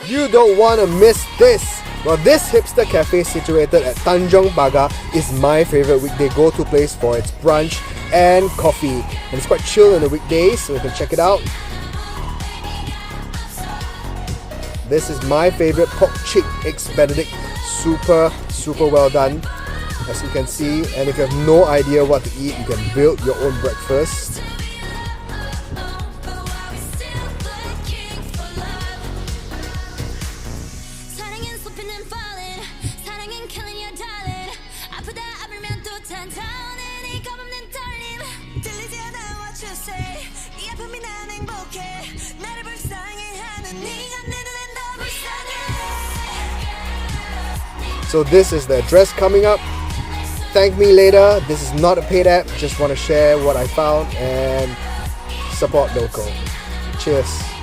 You don't want to miss this. Well, this hipster cafe situated at Tanjong Pagar is my favorite weekday go-to place for its brunch and coffee. And it's quite chill in the weekdays, so you can check it out. This is my favorite pork chick eggs benedict. Super well done, as you can see. And if you have no idea what to eat, you can build your own breakfast. So this is the address coming up. Thank me later. This is not a paid app. Just want to share what I found and support local. Cheers.